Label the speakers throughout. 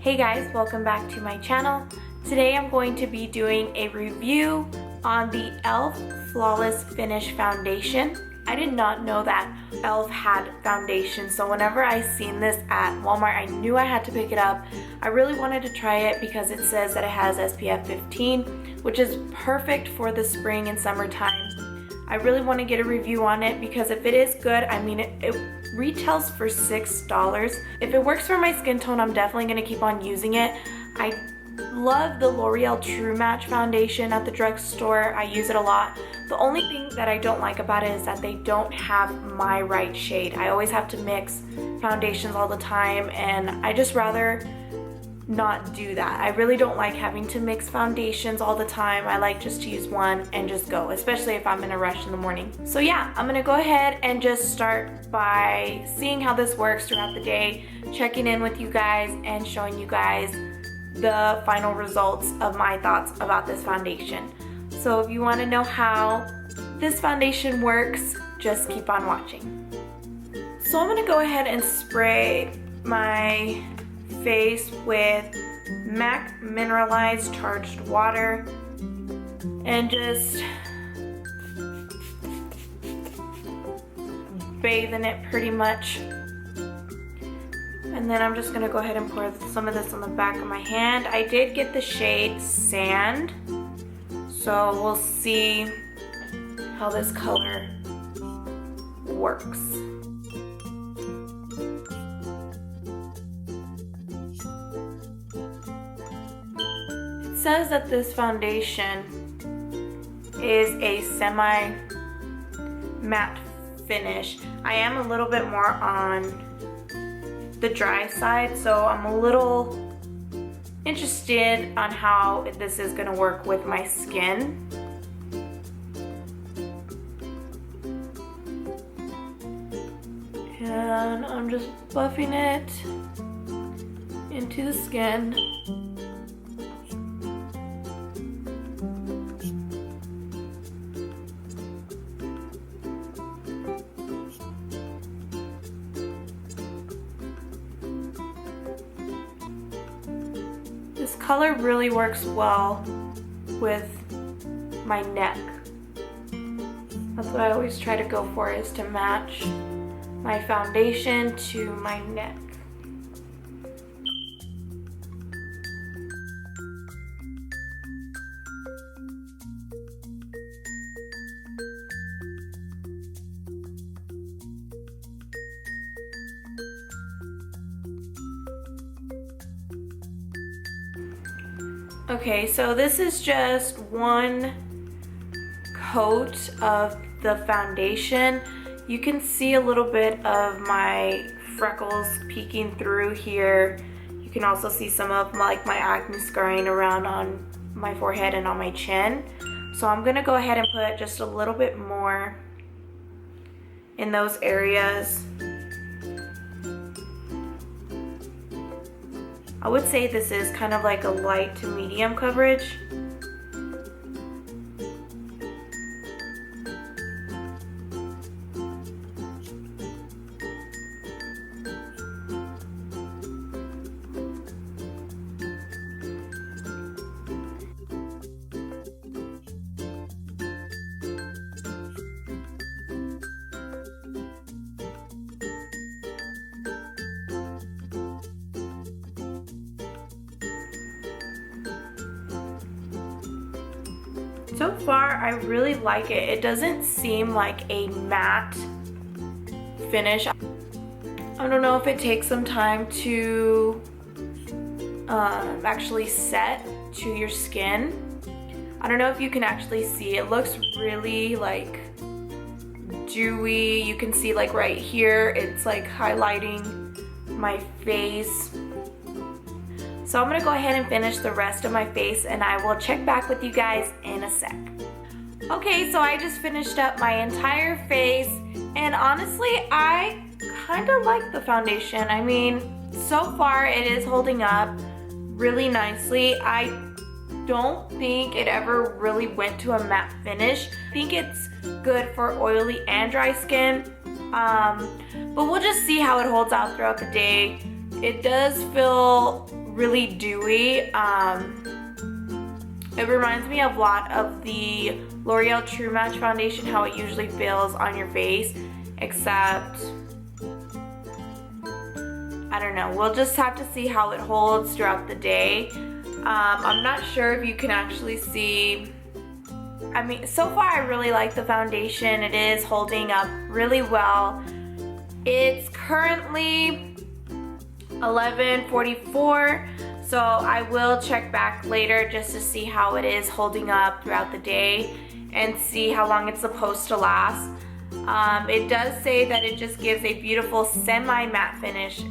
Speaker 1: Hey guys, welcome back to my channel. Today I'm going to be doing a review on the e.l.f. Flawless Finish Foundation. I did not know that e.l.f. had foundation, so whenever I seen this at Walmart, I knew I had to pick it up. I really wanted to try it because it says that it has SPF 15, which is perfect for the spring and summertime. I really want to get a review on it because if it is good, I mean, it retails for $6. If it works for my skin tone, I'm definitely going to keep on using it. I love the L'Oreal True Match foundation at the drugstore. I use it a lot. The only thing that I don't like about it is that they don't have my right shade. I always have to mix foundations all the time, and I just rather not do that. I really don't like having to mix foundations all the time. I like just to use one and just go, especially if I'm in a rush in the morning. So yeah, I'm gonna go ahead and just start by seeing how this works throughout the day, checking in with you guys and showing you guys the final results of my thoughts about this foundation. So if you want to know how this foundation works, just keep on watching. So I'm going to go ahead and spray my face with MAC Mineralized Charged Water and just bathe in it pretty much. And then I'm just gonna go ahead and pour some of this on the back of my hand. I did get the shade Sand, so we'll see how this color works. It says that this foundation is a semi-matte finish. I am a little bit more on the dry side, so I'm a little interested on how this is going to work with my skin. And I'm just buffing it into the skin. This color really works well with my neck. That's what I always try to go for, is to match my foundation to my neck. Okay, so this is just one coat of the foundation. You can see a little bit of my freckles peeking through here. You can also see some of my acne scarring around on my forehead and on my chin. So I'm gonna go ahead and put just a little bit more in those areas. I would say this is kind of like a light to medium coverage. So far, I really like it. It doesn't seem like a matte finish. I don't know if it takes some time to actually set to your skin. I don't know if you can actually see. It looks really like dewy. You can see like right here, it's like highlighting my face. So I'm gonna go ahead and finish the rest of my face, and I will check back with you guys in a sec. Okay, so I just finished up my entire face, and honestly, I kind of like the foundation. I mean, so far it is holding up really nicely. I don't think it ever really went to a matte finish. I think it's good for oily and dry skin, but we'll just see how it holds out throughout the day. It does feel really dewy. It reminds me a lot of the L'Oreal True Match foundation, how it usually feels on your face, except, I don't know, we'll just have to see how it holds throughout the day. I'm not sure if you can actually see. I mean, so far I really like the foundation. It is holding up really well. It's currently 11:44, so I will check back later just to see how it is holding up throughout the day and see how long it's supposed to last. It does say that it just gives a beautiful semi-matte finish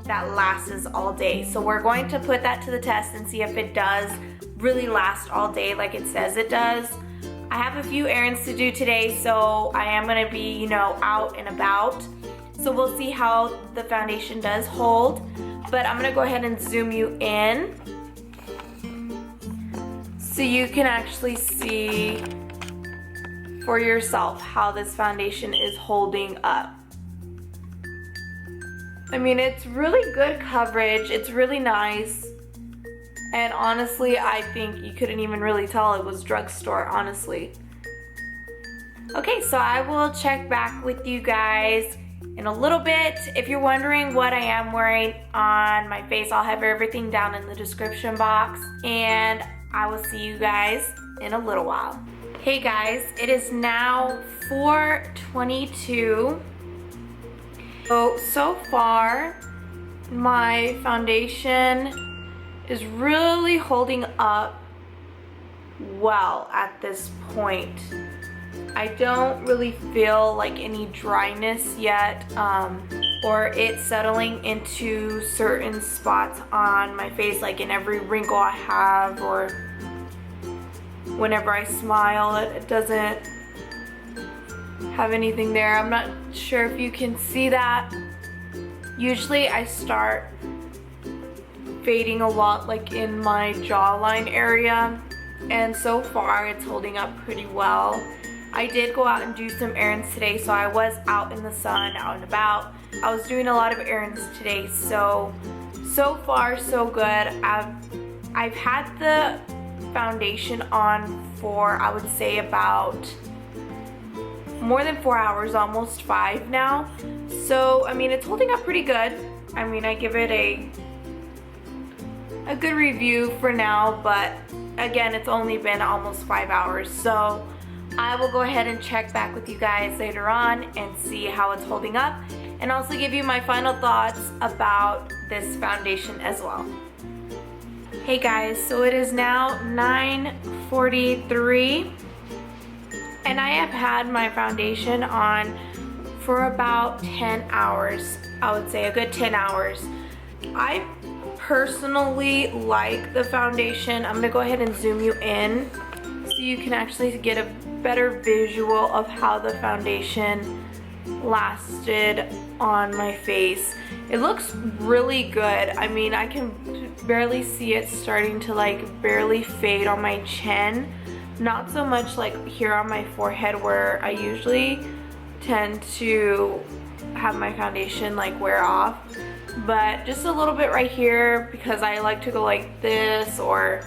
Speaker 1: that lasts all day. So we're going to put that to the test and see if it does really last all day like it says it does. I have a few errands to do today, so I am gonna be, you know, out and about. So we'll see how the foundation does hold. But I'm gonna go ahead and zoom you in so you can actually see for yourself how this foundation is holding up. I mean, it's really good coverage. It's really nice. And honestly, I think you couldn't even really tell it was drugstore, honestly. Okay, so I will check back with you guys in a little bit. If you're wondering what I am wearing on my face, I'll have everything down in the description box. And I will see you guys in a little while. Hey guys, it is now 4:22. So far, my foundation is really holding up well at this point. I don't really feel like any dryness yet, or it settling into certain spots on my face, like in every wrinkle I have, or whenever I smile, it doesn't have anything there. I'm not sure if you can see that. Usually I start fading a lot like in my jawline area, and so far it's holding up pretty well. I did go out and do some errands today, so I was out in the sun, out and about. I was doing a lot of errands today, so far so good. I've had the foundation on for, I would say, about more than 4 hours, almost 5 now. So I mean, it's holding up pretty good. I mean, I give it a good review for now, but again, it's only been almost 5 hours, so I will go ahead and check back with you guys later on and see how it's holding up, and also give you my final thoughts about this foundation as well. Hey guys, so it is now 9:43, and I have had my foundation on for about 10 hours. I would say a good 10 hours. I personally like the foundation. I'm gonna go ahead and zoom you in so you can actually get a better visual of how the foundation lasted on my face. It looks really good. I mean, I can barely see it starting to like barely fade on my chin. Not so much like here on my forehead, where I usually tend to have my foundation like wear off, but just a little bit right here, because I like to go like this, or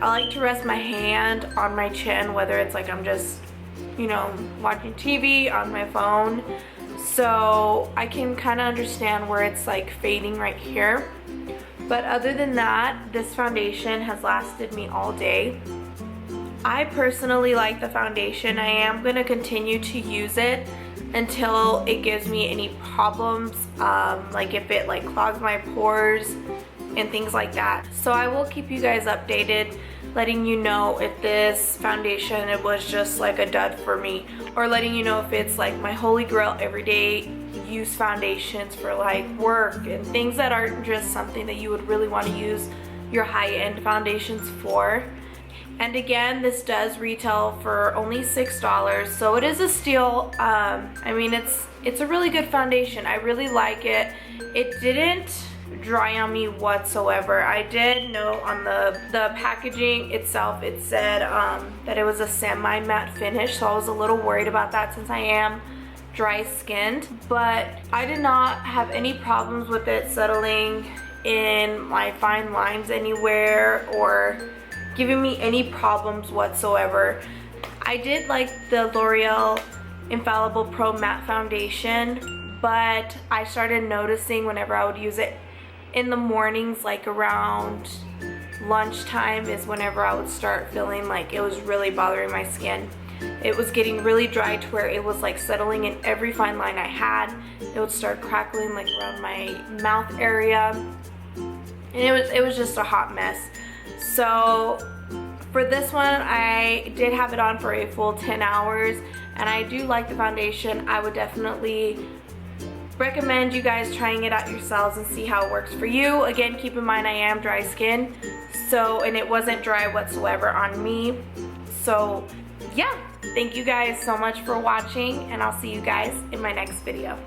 Speaker 1: I like to rest my hand on my chin, whether it's like I'm just, you know, watching TV on my phone. So I can kind of understand where it's like fading right here. But other than that, this foundation has lasted me all day. I personally like the foundation. I am going to continue to use it until it gives me any problems, like if it like clogs my pores and things like that. So I will keep you guys updated, letting you know if this foundation, it was just like a dud for me, or letting you know if it's like my holy grail everyday use foundations for like work and things that aren't just something that you would really want to use your high-end foundations for. And again, this does retail for only $6, so it is a steal. I mean, it's a really good foundation. I really like it. It didn't dry on me whatsoever. I did note on the packaging itself, it said that it was a semi-matte finish, so I was a little worried about that since I am dry skinned, but I did not have any problems with it settling in my fine lines anywhere or giving me any problems whatsoever. I did like the L'Oreal Infallible Pro Matte Foundation, but I started noticing whenever I would use it in the mornings, like around lunchtime is whenever I would start feeling like it was really bothering my skin. It was getting really dry to where it was like settling in every fine line I had. It would start crackling like around my mouth area, and it was just a hot mess. So for this one, I did have it on for a full 10 hours, and I do like the foundation. I would definitely recommend you guys trying it out yourselves and see how it works for you. Again, keep in mind I am dry skin, and it wasn't dry whatsoever on me. So yeah, thank you guys so much for watching, and I'll see you guys in my next video.